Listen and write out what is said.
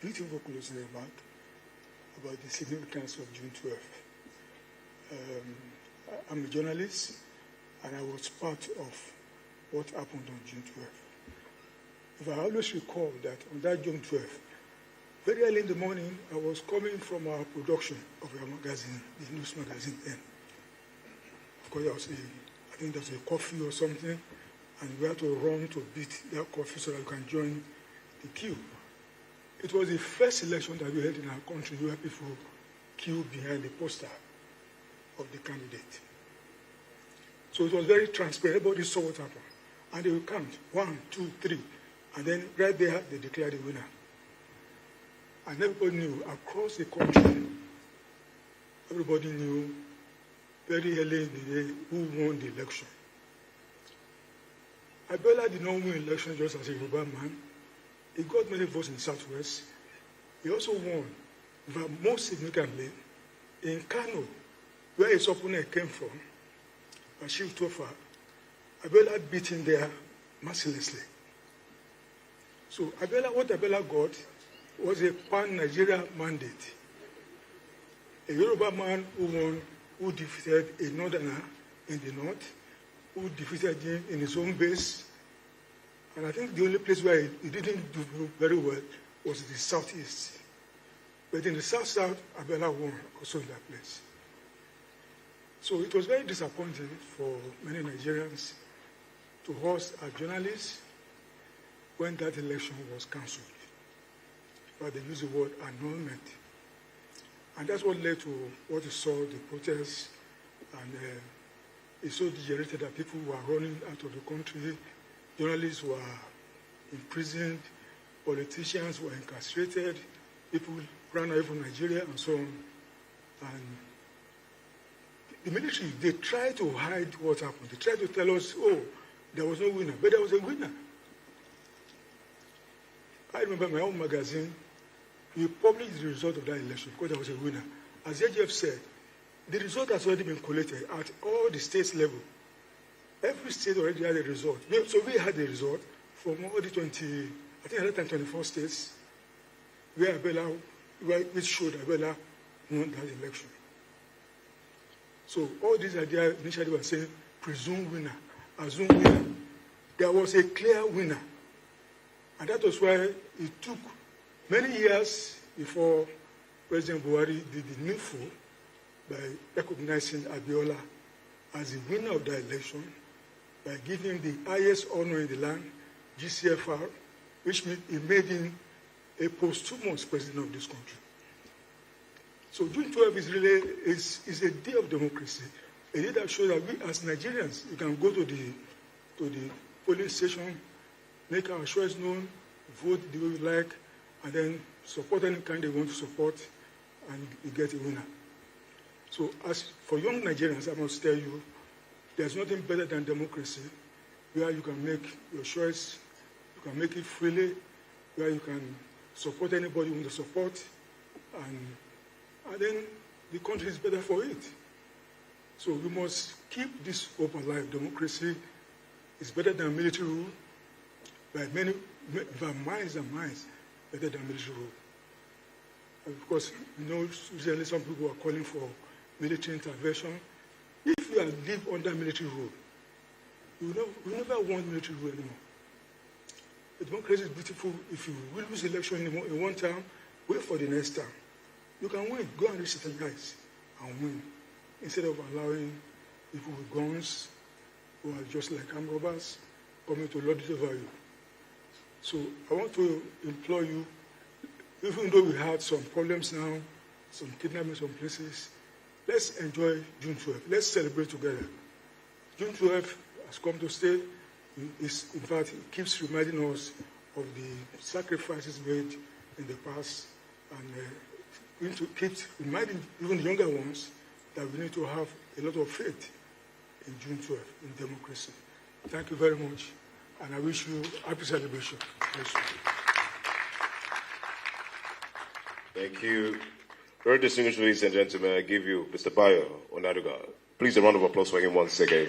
Beautiful closing remark about the significance of June 12th. I'm a journalist, and I was part of what happened on June 12th. If I always recall that on that June 12th, very early in the morning, I was coming from our production of our magazine, the news magazine then. Of course, I think there was a coffee or something, and we had to run to beat that coffee so that we can join the queue. It was the first election that we had in our country where people queued behind the poster of the candidate. So it was very transparent. Everybody saw what happened. And they would count 1, 2, 3. And then right there, they declared the winner. And everybody knew across the country, everybody knew very early in the day who won the election. Abiola did not win the election just as a Yoruba man. He got many votes in the Southwest. He also won, but most significantly, in Kano, where his opponent came from, Bashir Tofa, Abiola beat him there mercilessly. So what Abiola got was a pan-Nigeria mandate. A Yoruba man who won, who defeated a northerner in the north, who defeated him in his own base. And I think the only place where he didn't do very well was the southeast. But in the south-south, Abiola won also in that place. So it was very disappointing for many Nigerians, to us as journalists, when that election was cancelled. But they used the word annulment. And that's what led to what you saw, the protests, and it's so degenerated that people were running out of the country, journalists were imprisoned, politicians were incarcerated, people ran away from Nigeria, and so on. And the military, they tried to hide what happened. They tried to tell us, oh, there was no winner, but there was a winner. I remember my own magazine, we published the result of that election because there was a winner. As AGF said, the result has already been collected at all the states level. Every state already had a result. So we had the result from all the 24 states which showed Abiola won that election. So all these ideas initially were saying, presumed winner, assumed winner. There was a clear winner. And that was why it took many years before President Buhari did the needful by recognizing Abiola as the winner of the election, by giving him the highest honor in the land, GCFR, which means he made him a posthumous president of this country. So June 12 is a day of democracy, a day that shows that we as Nigerians, we can go to the polling station, make our choice known, vote the way we like, and then support any kind they want to support, and you get a winner. So as for young Nigerians, I must tell you, there's nothing better than democracy, where you can make your choice, you can make it freely, where you can support anybody you want to support, and then the country is better for it. So we must keep this hope alive. Democracy is better than military rule, by miles and miles better than military rule. And of course, usually some people are calling for military intervention. If you live under military rule, you never want military rule anymore. The democracy is beautiful. If you will lose election in one term, wait for the next term. You can win. Go and re-strategize and win, instead of allowing people with guns who are just like armed robbers coming to lord it over you. So I want to implore you, even though we had some problems now, some kidnapping in some places, let's enjoy June 12th. Let's celebrate together. June 12th has come to stay. In fact, it keeps reminding us of the sacrifices made in the past, and we need to keep reminding even the younger ones that we need to have a lot of faith in June 12th, in democracy. Thank you very much, and I wish you a happy celebration. Thank you. Very distinguished ladies and gentlemen, I give you Mr. Bayo Onanuga. Please a round of applause for him once again.